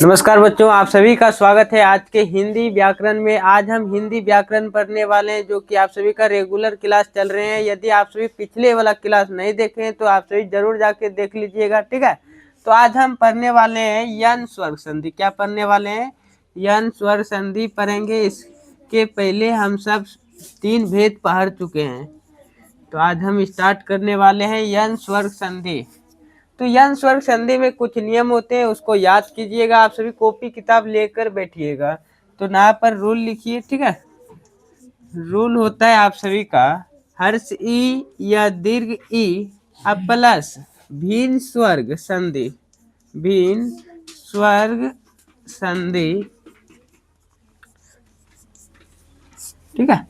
नमस्कार बच्चों, आप सभी का स्वागत है आज के हिंदी व्याकरण में। आज हम हिंदी व्याकरण पढ़ने वाले हैं, जो कि आप सभी का रेगुलर क्लास चल रहे हैं। यदि आप सभी पिछले वाला क्लास नहीं देखे हैं तो आप सभी जरूर जाके देख लीजिएगा, ठीक है। तो आज हम पढ़ने वाले हैं यन स्वर्ग संधि। क्या पढ़ने वाले हैं? यन स्वर्ग संधि पढ़ेंगे। इसके पहले हम सब 3 भेद पढ़ चुके हैं। तो आज हम स्टार्ट करने वाले हैं यन स्वर्ग संधि। तो यन स्वर्ग संधि में कुछ नियम होते हैं, उसको याद कीजिएगा। आप सभी कॉपी किताब लेकर बैठिएगा। तो यहाँ पर रूल लिखिए, ठीक है। रूल होता है आप सभी का, हर्ष ई या दीर्घ ई अब प्लस भिन्न स्वर्ग संधि, भिन्न स्वर्ग संधि, ठीक है।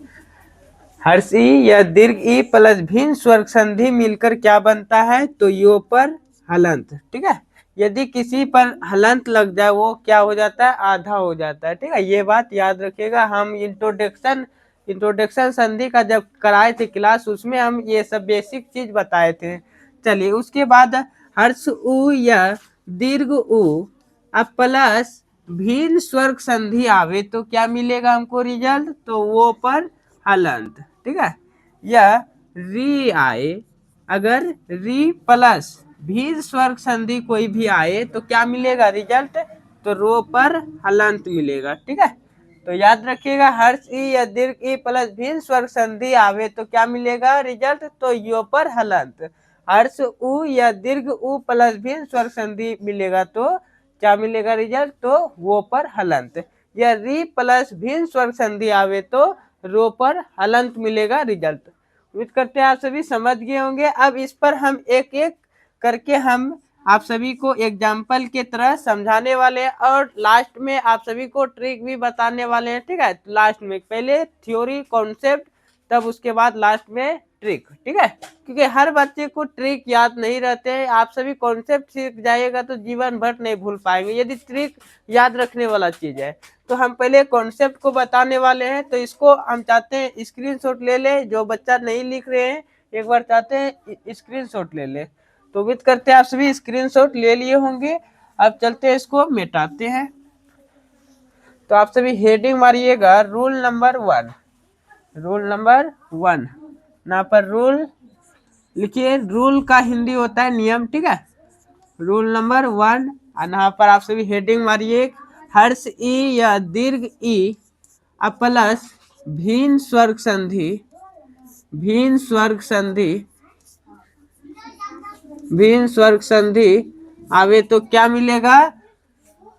हर्ष ई या दीर्घ ई प्लस भिन्न स्वर्ग संधि मिलकर क्या बनता है? तो यो पर हलंत, ठीक है। यदि किसी पर हलंत लग जाए वो क्या हो जाता है? आधा हो जाता है, ठीक है। ये बात याद रखिएगा। हम इंट्रोडक्शन संधि का जब कराए थे क्लास, उसमें हम ये सब बेसिक चीज बताए थे। चलिए, उसके बाद हर्ष उ या दीर्घ उ अब प्लस भिन्न स्वर्ग संधि आवे तो क्या मिलेगा हमको रिजल्ट? तो वो पर हलंत, ठीक है। या री आए, अगर री प्लस भिन्न स्वर्ग संधि कोई भी आए तो क्या मिलेगा रिजल्ट? तो रो पर हलंत मिलेगा, ठीक है। तो याद रखिएगा, हर्ष ई या दीर्घ ई प्लस भिन्न स्वर्ग संधि आवे तो क्या मिलेगा रिजल्ट? तो यो पर हलंत। हर्ष उ या दीर्घ उ प्लस भिन्न स्वर्ग संधि मिलेगा तो क्या मिलेगा रिजल्ट? तो वो पर हलंत। या री प्लस भिन्न स्वर्ग संधि आवे तो रो पर हलंत मिलेगा रिजल्ट। उम्मीद करते हैं आप सभी समझ गए होंगे। अब इस पर हम एक एक करके हम आप सभी को एग्जाम्पल के तरह समझाने वाले हैं, और लास्ट में आप सभी को ट्रिक भी बताने वाले हैं, ठीक है। लास्ट में पहले थ्योरी कॉन्सेप्ट, तब उसके बाद लास्ट में ट्रिक, ठीक है। क्योंकि हर बच्चे को ट्रिक याद नहीं रहते हैं। आप सभी कॉन्सेप्ट सीख जाइएगा तो जीवन भर नहीं भूल पाएंगे, यदि ट्रिक याद रखने वाला चीज है। तो हम पहले कॉन्सेप्ट को बताने वाले हैं। तो इसको हम चाहते हैं स्क्रीनशॉट ले ले। जो बच्चा नहीं लिख रहे हैं, एक बार चाहते हैं स्क्रीनशॉट ले ले। तो उम्मीद करते हैं आप सभी स्क्रीनशॉट ले लिए होंगे। अब चलते हैं, इसको मिटाते हैं। तो आप सभी हेडिंग मारिएगा रूल नंबर 1। रूल नंबर 1 यहाँ पर रूल लिखिए। रूल का हिंदी होता है नियम, ठीक है। रूल नंबर 1, और यहाँ पर आप सभी हेडिंग मारिए, हर्ष ई या दीर्घ ई अब प्लस भिन्न स्वर्ग संधि, भिन्न स्वर्ग संधि, भिन्न स्वर्ग संधि आवे तो क्या मिलेगा?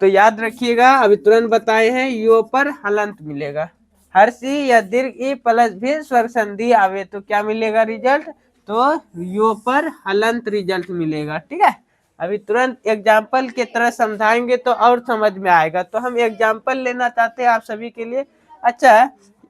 तो याद रखिएगा, अभी तुरंत बताए हैं, यो पर हलंत मिलेगा। हर्ष ई या दीर्घ ई प्लस भिन्न स्वर्ग संधि आवे तो क्या मिलेगा रिजल्ट? तो यो पर हलंत रिजल्ट मिलेगा, ठीक है। अभी तुरंत एग्जाम्पल के तरह समझाएंगे तो और समझ में आएगा। तो हम एग्जाम्पल लेना चाहते हैं आप सभी के लिए। अच्छा,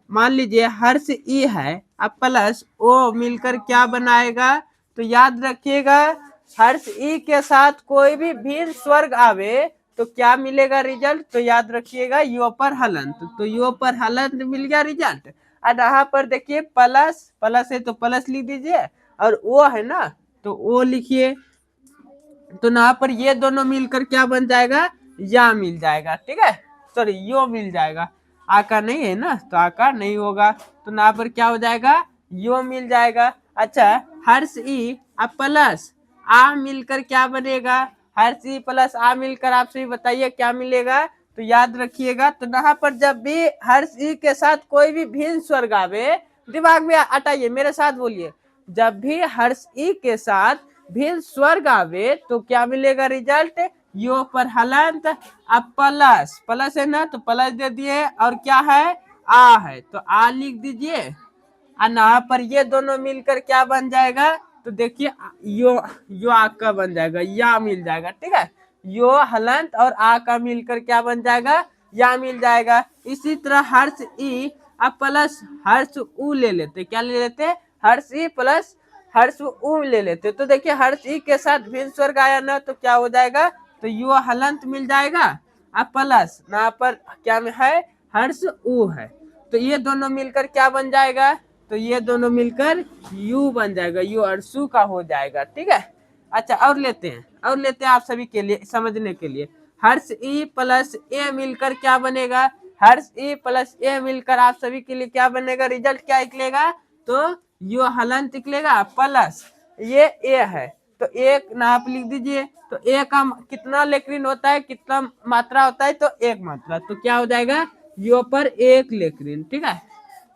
मान लीजिए हर्ष ई है अब प्लस ओ मिलकर क्या बनाएगा? तो याद रखिएगा, हर्ष ई के साथ कोई भी भिन्न स्वर्ग आवे तो क्या मिलेगा रिजल्ट? तो याद रखिएगा, यो पर हलंत। तो यो पर हलंत मिल गया रिजल्ट। और यहाँ पर देखिए प्लस, प्लस है तो प्लस लिख दीजिए, और ओ है ना तो ओ लिखिए। तो यहाँ पर ये दोनों मिलकर क्या बन जाएगा? या मिल जाएगा, ठीक है। सॉरी, यो मिल जाएगा। आका नहीं है ना, तो आका नहीं होगा। तो यहाँ पर क्या हो जाएगा? यो मिल जाएगा। अच्छा, हर्ष ई अब प्लस आ मिलकर क्या बनेगा? हर्ष ई प्लस आ मिलकर आप सभी बताइए क्या मिलेगा? तो याद रखिएगा, तो यहाँ पर जब भी हर्ष ई के साथ कोई भी भिन्न स्वर्ग आवे, दिमाग में हटाइए, मेरे साथ बोलिए, जब भी हर्ष ई के साथ भिन्न स्वर्ग आवे तो क्या मिलेगा रिजल्ट? यो पर हलंत। अब प्लस, प्लस है ना तो प्लस दे दिए, और क्या है? आ है तो आ लिख दीजिए। और यहाँ पर ये दोनों मिलकर क्या बन जाएगा? तो देखिए, यो आ का बन जाएगा, या मिल जाएगा, ठीक है। यो हलंत और आ का मिलकर क्या बन जाएगा? या मिल जाएगा। इसी तरह हर्ष ई अब प्लस हर्ष उ ले लेते, क्या ले लेते? हर्ष ई प्लस हर्ष उ ले लेते। तो देखिए, हर्ष ई के साथ भिन्न स्वर्ग आया ना तो क्या हो जाएगा? तो यो हलंत मिल जाएगा। अब प्लस यहाँ पर क्या में है? हर्ष उ है। तो ये दोनों मिलकर क्या बन जाएगा? तो ये दोनों मिलकर यू बन जाएगा, यू अर्सू का हो जाएगा, ठीक है। अच्छा, और लेते हैं, और लेते हैं आप सभी के लिए समझने के लिए। हर्ष ई प्लस ए मिलकर क्या बनेगा, हर्ष ई प्लस ए मिलकर आप सभी के लिए क्या बनेगा, रिजल्ट क्या निकलेगा, तो यो हलंत निकलेगा प्लस ये ए है, तो एक नाप लिख दीजिए, तो ए का कितना लेक्रिन होता है, कितना मात्रा होता है, तो एक मात्रा, तो क्या हो जाएगा यो पर एक लेक्रिन, ठीक है,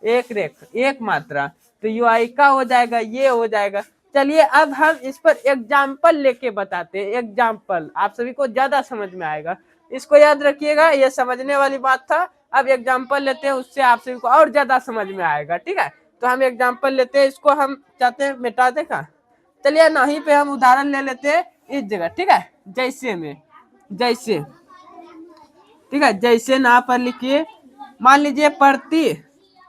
एक मात्रा, तो यू आई का हो जाएगा, ये हो जाएगा। चलिए अब हम इस पर एग्जाम्पल लेके बताते हैं, एग्जाम्पल आप सभी को ज्यादा समझ में आएगा, इसको याद रखिएगा, ये समझने वाली बात था। अब एग्जाम्पल लेते हैं, उससे आप सभी को और ज्यादा समझ में आएगा, ठीक है। तो हम एग्जाम्पल लेते हैं, इसको हम चाहते हैं मिटा दे का, चलिए नहीं पे हम उदाहरण ले लेते हैं इस जगह, ठीक है, जैसे में, जैसे, ठीक है, जैसे ना पर लिखिए, मान लीजिए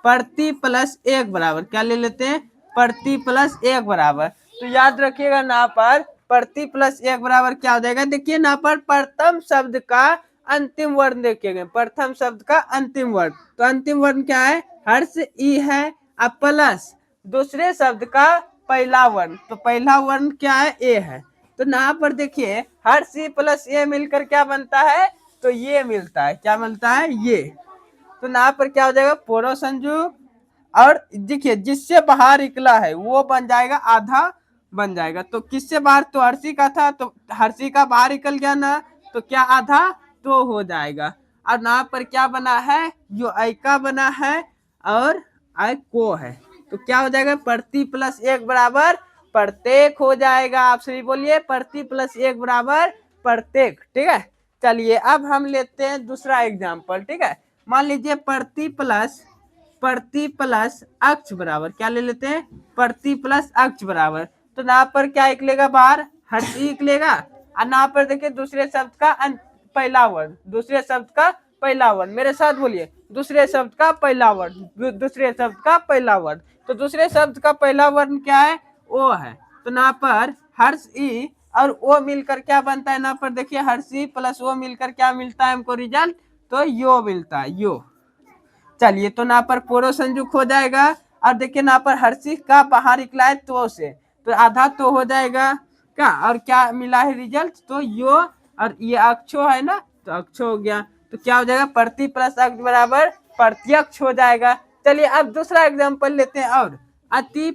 प्रति प्लस एक बराबर, क्या ले लेते हैं, प्रति प्लस एक बराबर, तो याद रखिएगा ना पर प्रति प्लस एक बराबर क्या हो जाएगा, देखिए ना पर प्रथम शब्द का अंतिम वर्ण देखिएगा, प्रथम शब्द का अंतिम वर्ण, तो अंतिम वर्ण क्या है, हर्ष ई है, अब प्लस दूसरे शब्द का पहला वर्ण, तो पहला वर्ण क्या है, ए है, तो यहाँ पर देखिए हर्ष ई प्लस ए मिलकर क्या बनता है, तो ये मिलता है, क्या मिलता है, ये, तो यहाँ पर क्या हो जाएगा, पूर्व संयुग, और देखिए जिससे बाहर निकला है वो बन जाएगा आधा बन जाएगा, तो किससे बाहर, तो हर्षी का था, तो हर्षी का बाहर निकल गया ना, तो क्या आधा तो हो जाएगा, और यहाँ पर क्या बना है, जो आई का बना है और आई को है, तो क्या हो जाएगा, प्रति प्लस एक बराबर प्रत्येक हो जाएगा, आप सभी बोलिए प्रति प्लस एक बराबर प्रत्येक, ठीक है। चलिए अब हम लेते हैं दूसरा एग्जाम्पल, ठीक है, मान लीजिए प्रति प्लस अक्ष बराबर, क्या ले लेते हैं, प्रति प्लस अक्ष बराबर, तो यहाँ पर क्या निकलेगा, बाहर हर्ष निकलेगा, और यहाँ पर देखिए दूसरे शब्द का पहला वर्ण, दूसरे शब्द का पहला वर्ण, मेरे साथ बोलिए, दूसरे शब्द का पहला वर्ण, दूसरे शब्द का पहला वर्ण, तो दूसरे शब्द का पहला वर्ण क्या है, ओ है, तो यहाँ पर हर्ष ई और ओ मिलकर क्या बनता है, यहाँ पर देखिए हर्ष ई प्लस ओ मिलकर क्या मिलता है हमको रिजल्ट, तो यो मिलता है, यो। चलिए तो यहाँ पर पूर्व संयुग हो जाएगा, और देखिए यहाँ पर हर्षी का बाहर निकला है तो से, तो आधा तो हो जाएगा क्या, और क्या मिला है रिजल्ट, तो यो, और ये अक्षो है ना, तो अक्षो हो गया, तो क्या हो जाएगा, प्रति प्लस अक्ष बराबर प्रत्यक्ष हो जाएगा। चलिए अब दूसरा एग्जाम्पल लेते हैं, और अति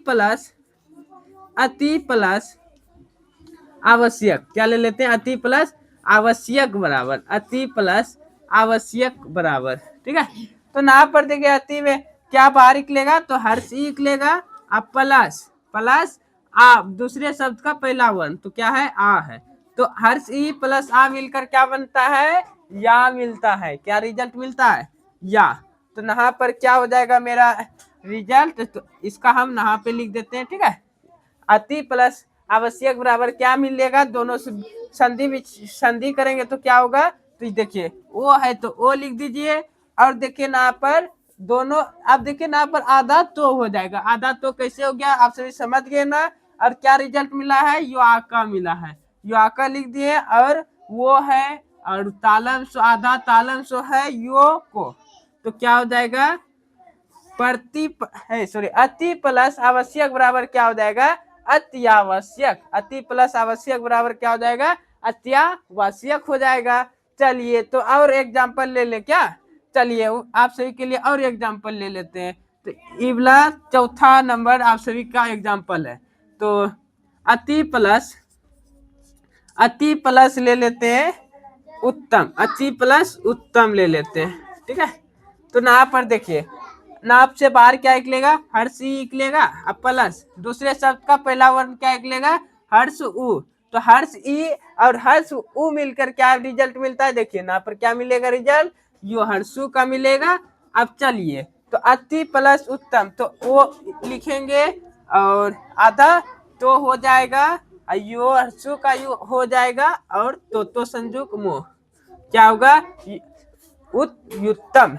प्लस आवश्यक, क्या ले लेते हैं, अति प्लस आवश्यक बराबर, अति प्लस आवश्यक बराबर, ठीक है, तो यहाँ पर देखिए अति में क्या बाहर निकलेगा, तो हर्ष ई निकलेगा, अब प्लस आ दूसरे शब्द का पहला वर्ण, तो क्या है, आ है, तो हर्ष ई प्लस आ मिलकर क्या बनता है, या मिलता है, क्या रिजल्ट मिलता है, या, तो यहाँ पर क्या हो जाएगा मेरा रिजल्ट, तो इसका हम यहाँ पे लिख देते हैं, ठीक है, अति प्लस आवश्यक बराबर क्या मिलेगा, दोनों संधि करेंगे तो क्या होगा, तो देखिए ओ है तो ओ लिख दीजिए, और देखिए यहाँ पर दोनों, अब देखिए यहाँ पर आधा तो हो जाएगा, आधा तो कैसे हो गया आप सभी समझ गए ना, और क्या रिजल्ट मिला है, यो आका मिला है, यो आका लिख दिए, और वो है, और तालम सो आधा तालम सो है यो को, तो क्या हो जाएगा, अति प्लस आवश्यक बराबर क्या हो जाएगा, अत्यावश्यक, अति प्लस आवश्यक बराबर क्या हो जाएगा, अत्यावश्यक हो जाएगा। चलिए तो और एग्जांपल ले ले क्या, चलिए आप सभी के लिए और एग्जांपल ले लेते हैं, तो इवला चौथा नंबर आप सभी का एग्जांपल है, तो अति प्लस ले लेते हैं उत्तम, अति प्लस उत्तम ले लेते हैं, ठीक है, तो यहाँ पर देखिए नाप से बाहर क्या निकलेगा, हर्ष ई निकलेगा, अब प्लस दूसरे शब्द का पहला वर्ण क्या निकलेगा, हर्ष उ, तो हर्ष ई और हर्ष उ मिलकर क्या रिजल्ट मिलता है, देखिए यहाँ पर क्या मिलेगा रिजल्ट, यो हर्षु का मिलेगा। अब चलिए तो अति प्लस उत्तम, तो वो लिखेंगे, और आधा तो हो जाएगा, यो हर्षु का यू हो जाएगा, और तो संयुग मोह क्या होगा, उत्तम,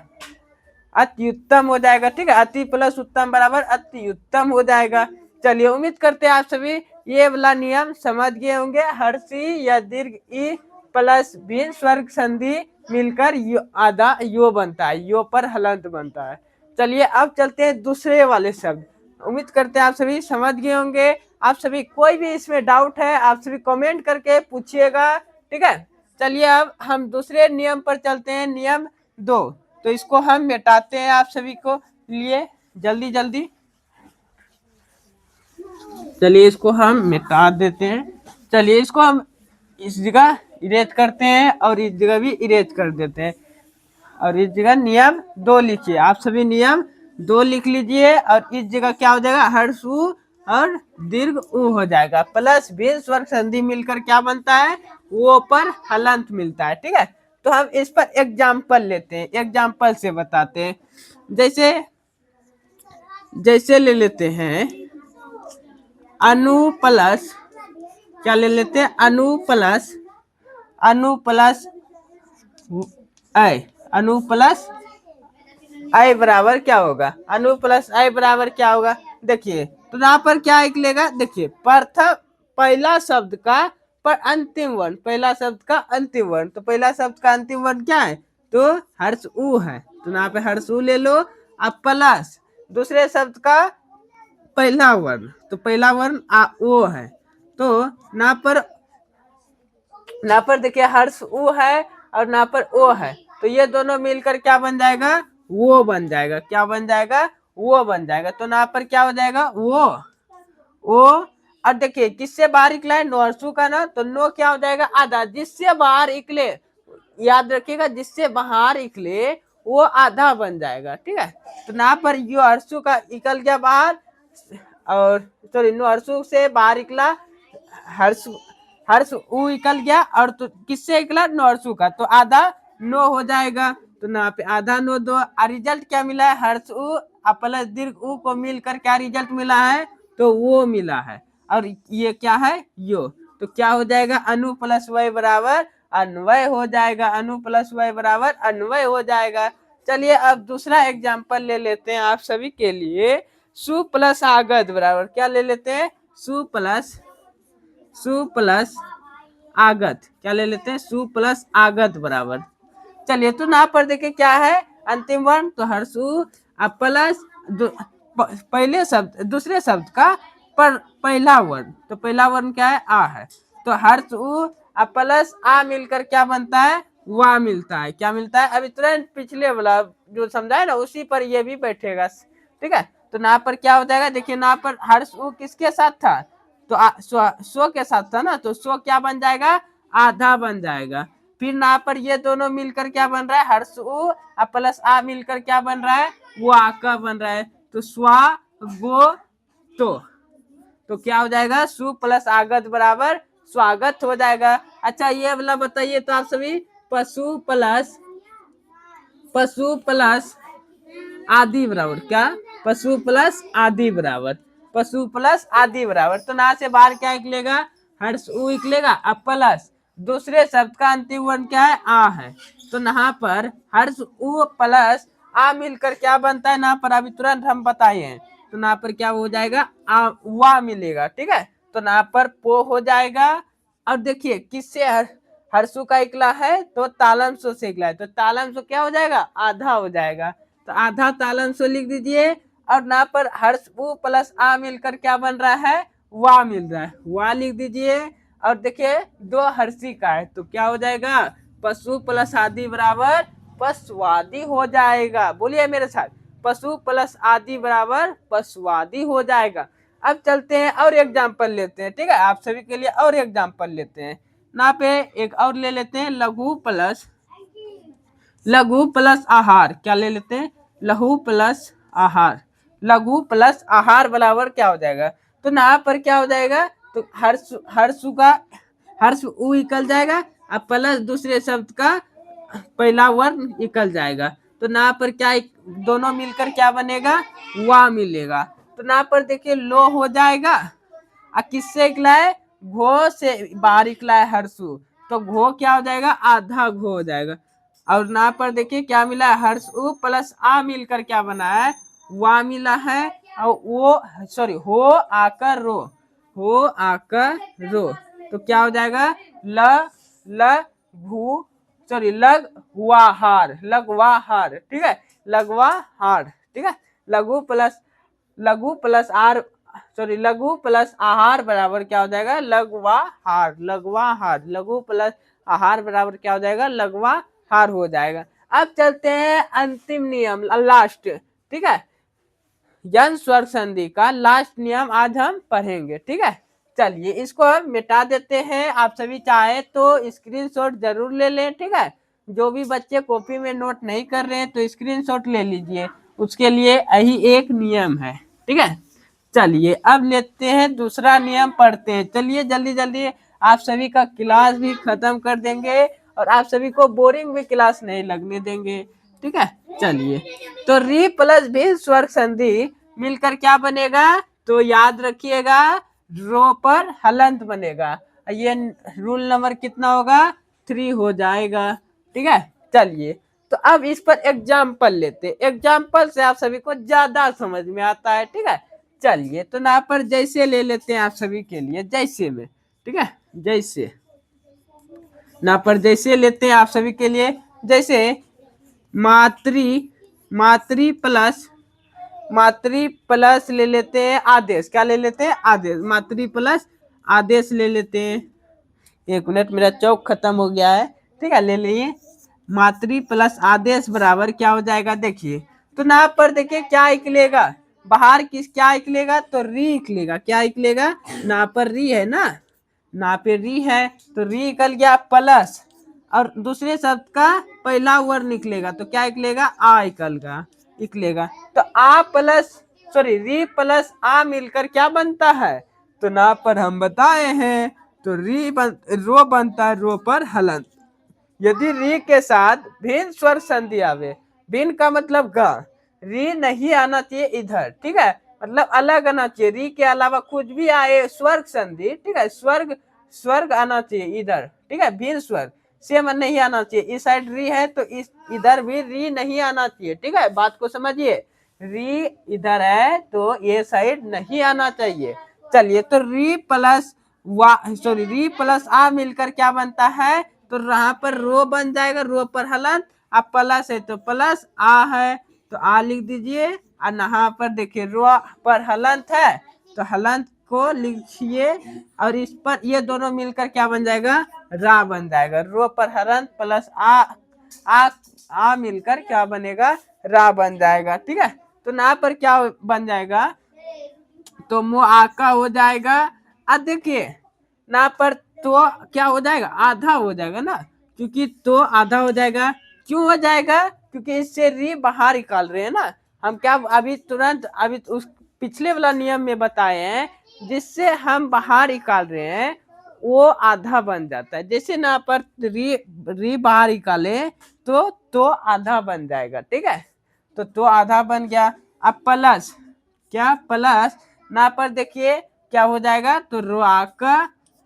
अति उत्तम हो जाएगा, ठीक है, अति प्लस उत्तम बराबर अति उत्तम हो जाएगा। चलिए उम्मीद करते हैं आप सभी ये वाला नियम समझ गए होंगे, हर्षी या दीर्घ ई प्लस भिन्न स्वर्ग संधि मिलकर यो आधा यो बनता है, यो पर हलंत बनता है। चलिए अब चलते हैं दूसरे वाले शब्द, उम्मीद करते हैं आप सभी समझ गए होंगे। आप सभी कोई भी इसमें डाउट है आप सभी कमेंट करके पूछिएगा, ठीक है। चलिए अब हम दूसरे नियम पर चलते हैं, नियम 2। तो इसको हम मिटाते हैं आप सभी को लिए जल्दी जल्दी। चलिए इसको हम मिटा देते हैं। चलिए इसको हम इस जगह इरेज करते हैं और इस जगह भी इरेज कर देते हैं। और इस जगह नियम 2 लिखिए, आप सभी नियम 2 लिख लीजिए। और इस जगह क्या हो जाएगा, हर्ष उ और दीर्घ उ हो जाएगा। प्लस भिन्न स्वर संधि मिलकर क्या बनता है, वो पर हलंत मिलता है। ठीक है, तो हम इस पर एग्जाम्पल लेते हैं, एग्जाम्पल से बताते हैं। जैसे जैसे ले लेते हैं अनु प्लस, क्या ले लेते हैं, अनु प्लस आई, अनु प्लस आई बराबर क्या होगा, अनु प्लस आई बराबर क्या होगा। देखिए तो यहाँ पर क्या निकलेगा, देखिए प्रथम पहला शब्द का पर अंतिम वर्ण, पहला शब्द का अंतिम वर्ण, तो पहला शब्द का अंतिम वर्ण क्या है, तो हर्ष उ है। तो यहाँ पे हर्ष उ ले लो। अब प्लस दूसरे शब्द का पहला वर्ण, तो पहला वर्ण आ ओ है। तो यहाँ पर देखिए हर्ष उ है और यहाँ पर ओ है, तो ये दोनों मिलकर क्या बन जाएगा, वो बन जाएगा। क्या बन जाएगा, वो बन जाएगा। तो यहाँ पर क्या हो जाएगा, वो। और देखिए किससे बाहर निकला है, नोरसू का ना, तो नो क्या हो जाएगा, आधा। जिससे बाहर निकले, याद रखिएगा, जिससे बाहर निकले वो आधा बन जाएगा। ठीक है, तो यहाँ पर यो हर्षु का निकल गया बाहर, और सॉरी नो हर्षु से बाहर निकला हर्ष, हर्ष उ निकल गया, और तो किससे निकला, नोरसू का, तो आधा नो हो जाएगा। तो यहाँ पे आधा नो दो, रिजल्ट क्या मिला है, हर्ष उ प्लस दीर्घ उ को मिलकर क्या रिजल्ट मिला है, तो वो मिला है। और ये क्या है, यो, तो क्या हो जाएगा, अनु प्लस वय बराबर अन्वय हो जाएगा, अनु प्लस वय बराबर अन्वय हो जाएगा। चलिए अब दूसरा एग्जाम्पल ले लेते हैं आप सभी के लिए। सु प्लस आगत बराबर क्या ले लेते हैं, सु प्लस आगत, क्या ले लेते हैं, सु प्लस आगत बराबर। चलिए तो यहाँ पर देखिए क्या है, अंतिम वर्ण, तो हर्षु प्लस पहले शब्द दूसरे शब्द का पर पहला वर्ण, तो पहला वर्ण क्या है, आ है। तो हर्ष उ प्लस आ मिलकर क्या बनता है, वा मिलता है। क्या मिलता है, अभी तुरंत पिछले वाला जो समझाए ना उसी पर ये भी बैठेगा। ठीक है, तो यहाँ पर क्या हो जाएगा, देखिए यहाँ पर हर्ष उ किसके साथ था, तो सो के साथ था ना, तो सो क्या बन जाएगा, आधा बन जाएगा। फिर यहाँ पर ये दोनों मिलकर क्या बन रहा है, हर्ष उ प्लस आ मिलकर क्या बन रहा है, वो आका बन रहा है। तो स्वा गो तो क्या हो जाएगा, सु प्लस आगत बराबर स्वागत हो जाएगा। अच्छा ये वाला बताइए तो आप सभी, पशु प्लस आदि बराबर क्या, पशु प्लस आदि बराबर, पशु प्लस आदि बराबर। तो ना से बाहर क्या निकलेगा, हर्ष उ निकलेगा, अब प्लस दूसरे शब्द का अंतिम वर्ण क्या है, आ है। तो यहाँ पर हर्ष उ प्लस आ मिलकर क्या बनता है, यहाँ पर अभी तुरंत हम बताए हैं। तो यहाँ पर क्या हो जाएगा, आ वा मिलेगा। ठीक है, तो यहाँ पर पो हो जाएगा। और देखिए किससे हर्षु का निकला है, तो तालम सो से निकला है, तो तालम सो क्या हो जाएगा, आधा हो जाएगा। तो आधा तालन सो लिख दीजिए। और यहाँ पर हर्ष उ प्लस आ मिलकर क्या बन रहा है, वा मिल रहा है, वा लिख दीजिए। और देखिए दो हर्षी का है, तो क्या हो जाएगा, पशु प्लस आदि बराबर पशुवादी हो जाएगा। बोलिए मेरे साथ, पशु प्लस आदि बराबर पशुवादी हो जाएगा। अब चलते हैं और एग्जाम्पल लेते हैं। ठीक है, आप सभी के लिए और एग्जाम्पल लेते हैं। यहाँ पे एक और ले लेते हैं, लघु प्लस आहार, क्या ले लेते हैं, लघु प्लस आहार, लघु प्लस आहार बराबर क्या हो जाएगा, तो यहाँ पर क्या हो जाएगा, तो हर्ष उ निकल जाएगा, अब प्लस दूसरे शब्द का पहला वर्ण निकल जाएगा। तो यहाँ पर क्या दोनों मिलकर क्या बनेगा, वा मिलेगा। तो यहाँ पर देखिए लो हो जाएगा, किससे निकला है, घो से बाहर निकला है हर्षु, तो घो क्या हो जाएगा, आधा घो हो जाएगा। और यहाँ पर देखिए क्या मिला है, हर्ष उ प्लस आ मिलकर क्या बना है, वा मिला है। और वो सॉरी हो आकर रो, तो क्या हो जाएगा, लघु सॉरी लघवाहार, ठीक है, लघवाहार। ठीक है, लघु प्लस आर सॉरी लघु प्लस आहार बराबर क्या हो जाएगा, लघवाहार, लघु प्लस आहार बराबर क्या हो जाएगा, लघवा हार हो जाएगा। अब चलते हैं अंतिम नियम, लास्ट, ठीक है, यन स्वर संधि का लास्ट नियम आज हम पढ़ेंगे, ठीक है। चलिए इसको हम मिटा देते हैं। आप सभी चाहे तो स्क्रीनशॉट जरूर ले लें, ठीक है। जो भी बच्चे कॉपी में नोट नहीं कर रहे हैं तो स्क्रीनशॉट ले लीजिए, उसके लिए यही एक नियम है, ठीक है। चलिए अब लेते हैं दूसरा नियम, पढ़ते हैं। चलिए जल्दी जल्दी, आप सभी का क्लास भी खत्म कर देंगे और आप सभी को बोरिंग भी क्लास नहीं लगने देंगे, ठीक है। चलिए, तो री प्लस भी स्वर संधि मिलकर क्या बनेगा, तो याद रखिएगा रो पर हलंत बनेगा। ये रूल नंबर कितना होगा, 3 हो जाएगा, ठीक है। चलिए तो अब इस पर एग्जाम्पल लेते हैं, एग्जाम्पल से आप सभी को ज्यादा समझ में आता है, ठीक है। चलिए तो यहाँ पर जैसे ले लेते हैं आप सभी के लिए, जैसे में, ठीक है, जैसे यहाँ पर जैसे लेते हैं आप सभी के लिए, जैसे मातृ मातृ प्लस ले लेते हैं आदेश, क्या ले लेते हैं, आदेश, मातृ प्लस आदेश ले लेते हैं। एक मिनट, मेरा चौक खत्म हो गया है, ठीक है, ले लीजिए। मातृ प्लस आदेश बराबर क्या हो जाएगा, देखिए तो यहाँ पर देखिए क्या निकलेगा, बाहर किस क्या निकलेगा, तो री निकलेगा, क्या निकलेगा, यहाँ पर री है ना, यहाँ पे री है तो री निकल गया प्लस, और दूसरे शब्द का पहला वर्ड निकलेगा तो क्या निकलेगा, आ निकलेगा। तो आ प्लस सॉरी री प्लस आ मिलकर क्या बनता है, तो ना पर हम बताए हैं, तो रो बनता है रो पर हलंत। यदि री के साथ भिन्न स्वर संधि आवे, भिन्न का मतलब ग, री नहीं आना चाहिए इधर, ठीक है, मतलब अलग आना चाहिए, री के अलावा कुछ भी आए स्वर्ग संधि, ठीक है, स्वर्ग आना चाहिए इधर, ठीक है, भिन्न स्वर्ग सेम नहीं आना चाहिए। इस साइड री है तो इस इधर भी री नहीं आना चाहिए, ठीक है, बात को समझिए, री इधर है तो ये साइड नहीं आना चाहिए। चलिए तो री प्लस री प्लस आ मिलकर क्या बनता है, तो यहाँ पर रो बन जाएगा, रो पर हलंत, अब प्लस है तो प्लस आ है तो आ लिख दीजिए, और यहाँ पर देखिए रो पर हलंत है तो हलंत को लिखिए, और इस पर ये दोनों मिलकर क्या बन जाएगा, रा बन जाएगा, रो पर हलंत प्लस आ मिलकर क्या बनेगा, रा बन जाएगा, ठीक है। तो यहाँ पर क्या बन जाएगा, तो मुआका हो जाएगा। अब देखिए यहाँ पर तो क्या हो जाएगा, आधा हो जाएगा ना, क्योंकि तो आधा हो जाएगा, क्यों हो जाएगा, क्योंकि इससे री बाहर निकाल रहे हैं ना हम, क्या अभी तुरंत अभी उस पिछले वाला नियम में बताए हैं, जिससे हम बाहर निकाल रहे हैं वो आधा बन जाता है। जैसे ना पर री बाहर निकाले तो आधा बन जाएगा, ठीक है, तो आधा बन गया। अब प्लस क्या, प्लस ना पर देखिए क्या हो जाएगा, तो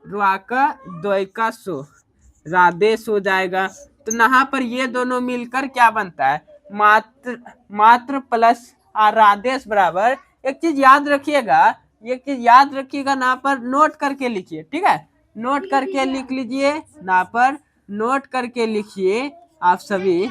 रुआका द्वैका सो रादेश हो जाएगा। तो यहाँ पर ये दोनों मिलकर क्या बनता है, मात्र प्लस रादेश बराबर, एक चीज याद रखिएगा, ये चीज याद रखिएगा, यहाँ पर नोट करके लिखिए, ठीक है, नोट करके लिख लीजिए, यहाँ पर नोट करके लिखिए आप सभी,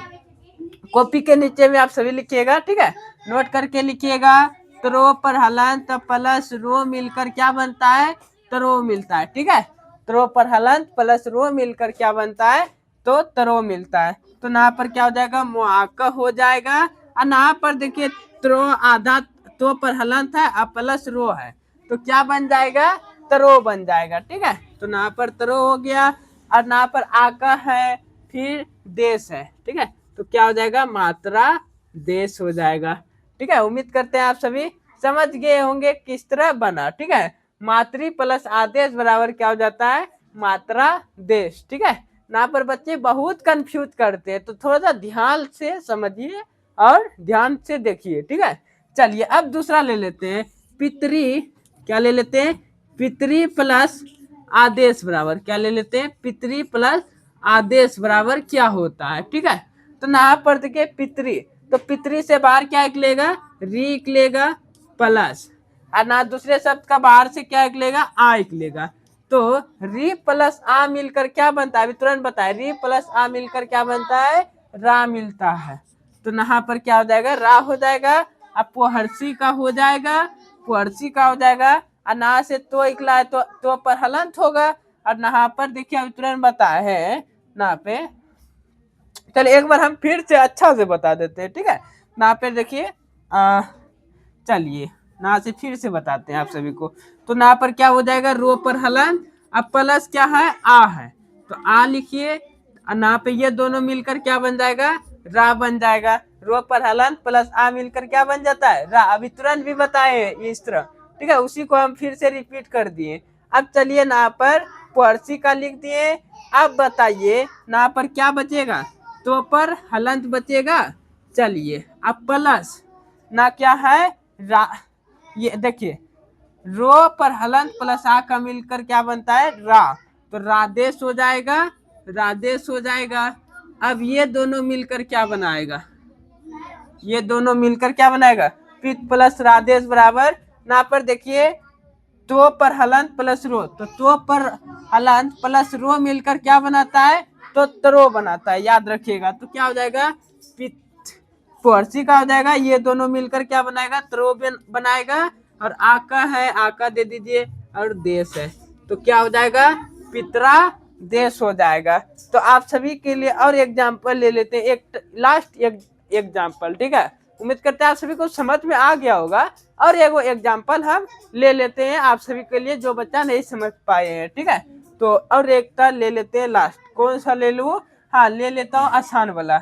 कॉपी के नीचे में आप सभी लिखिएगा, ठीक है, नोट करके लिखिएगा। तो रो पर हलंत प्लस रो मिलकर क्या बनता है, तरो मिलता है, ठीक है, तरो पर हलंत प्लस रो मिलकर क्या बनता है, तो तरो मिलता है। तो यहाँ पर क्या हो जाएगा, मुआक्का हो जाएगा, और यहाँ पर देखिए त्रो आधा तो पर हलंत है और प्लस रो है तो क्या बन जाएगा, तरो बन जाएगा, ठीक है। तो यहाँ पर तरो हो गया, और यहाँ पर आका है, फिर देश है, ठीक है, तो क्या हो जाएगा, मात्रा देश हो जाएगा, ठीक है। उम्मीद करते हैं आप सभी समझ गए होंगे किस तरह बना, ठीक है। मातृ प्लस आदेश बराबर क्या हो जाता है, मात्रा देश, ठीक है। यहाँ पर बच्चे बहुत कंफ्यूज करते हैं, तो थोड़ा सा ध्यान से समझिए और ध्यान से देखिए, ठीक है। चलिए अब दूसरा ले लेते हैं, पितृ, क्या ले लेते हैं, पितृ प्लस आदेश बराबर क्या ले लेते हैं, पितृ प्लस आदेश बराबर क्या होता है, ठीक है। तो यहाँ पर देखिए पितृ, तो पितृ से बाहर क्या निकलेगा, री निकलेगा प्लस, और ना दूसरे शब्द का बाहर से क्या निकलेगा, आ निकलेगा। तो री प्लस आ मिलकर क्या बनता है, अभी तुरंत बताए, री प्लस आ मिलकर क्या बनता है, रा मिलता है। तो यहाँ पर क्या हो जाएगा, रा हो जाएगा, अब पोहर्सी का हो जाएगा, पोहर्सी का हो जाएगा, और ना से तो निकला है तो पर हलंत होगा, और यहाँ पर देखिए अभी तुरंत बताए है नापे। चलिए एक बार हम फिर से अच्छा से बता देते हैं, ठीक है। नापे देखिए, चलिए ना से फिर से बताते हैं आप सभी को। तो ना पर क्या हो जाएगा, रो पर हलन, अब प्लस क्या है, आ है, तो आ लिखिए। ना पे ये दोनों मिलकर क्या बन जाएगा, रा बन जाएगा। रो पर हलन प्लस आ मिलकर क्या बन जाता है, रा। अभी तुरंत भी बताए ये इस तरह, ठीक है। उसी को हम फिर से रिपीट कर दिए। अब चलिए ना पर पर्सी का लिख दिए। अब बताइए ना पर क्या बचेगा, तो पर हलंत बचेगा। चलिए अब प्लस ना क्या है, रा। ये देखिए, रो पर हलंत प्लस आ का मिलकर क्या बनता है, रा। तो रादेश हो जाएगा, रादेश हो जाएगा। अब ये दोनों मिलकर क्या बनाएगा, ये दोनों मिलकर क्या बनाएगा, पित प्लस रादेश बराबर ना पर देखिए, तो पर हलंत प्लस रो, तो पर हलंत प्लस रो मिलकर क्या बनाता है, तो त्रो बनाता है, याद रखिएगा। तो क्या हो जाएगा, पित पर्सी का हो जाएगा, ये दोनों मिलकर क्या बनाएगा, त्रो बनाएगा। और आका है, आका दे दीजिए, और देश है, तो क्या हो जाएगा, पितरा देश हो जाएगा। तो आप सभी के लिए और एग्जाम्पल ले लेते हैं, एक लास्ट एग्जाम्पल, ठीक है। उम्मीद करते हैं आप सभी को समझ में आ गया होगा। और एगो एग्जाम्पल हम ले लेते हैं आप सभी के लिए, जो बच्चा नहीं समझ पाए हैं, ठीक है। तो और एक ले लेते हैं लास्ट, कौन सा ले लूँ, हाँ ले लेता हूँ आसान वाला।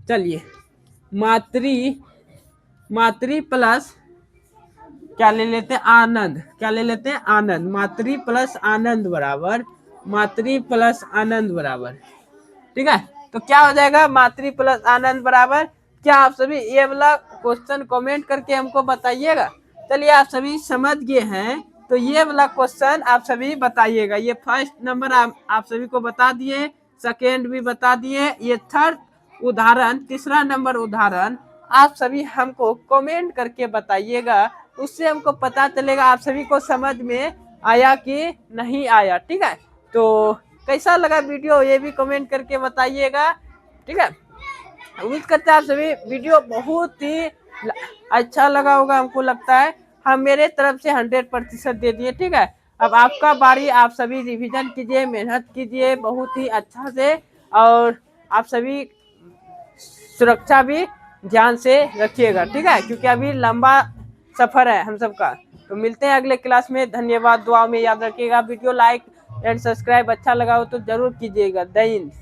चलिए मातृ, मातृ प्लस क्या ले लेते हैं, आनंद, क्या ले लेते हैं, आनंद। मातृ प्लस आनंद बराबर, मातृ प्लस आनंद बराबर, ठीक है। तो क्या हो जाएगा, मातृ प्लस आनंद बराबर, क्या आप सभी ये वाला क्वेश्चन कमेंट करके हमको बताइएगा। चलिए आप सभी समझ गए हैं, तो ये वाला क्वेश्चन आप सभी बताइएगा। ये फर्स्ट नंबर आप सभी को बता दिए, सेकेंड भी बता दिए, ये थर्ड उदाहरण, तीसरा नंबर उदाहरण आप सभी हमको कमेंट करके बताइएगा। उससे हमको पता चलेगा आप सभी को समझ में आया कि नहीं आया, ठीक है। तो कैसा लगा वीडियो ये भी कमेंट करके बताइएगा, ठीक है। उम्मीद करते हैं आप सभी वीडियो बहुत ही अच्छा लगा होगा, हमको लगता है। हम मेरे तरफ से 100% दे दिए, ठीक है। अब आपका बारी, आप सभी रिवीजन कीजिए, मेहनत कीजिए बहुत ही अच्छा से, और आप सभी सुरक्षा भी ध्यान से रखिएगा, ठीक है, क्योंकि अभी लंबा सफर है हम सबका। तो मिलते हैं अगले क्लास में, धन्यवाद। दुआ में याद रखिएगा, वीडियो लाइक एंड सब्सक्राइब अच्छा लगा हो तो जरूर कीजिएगा। जय हिंद।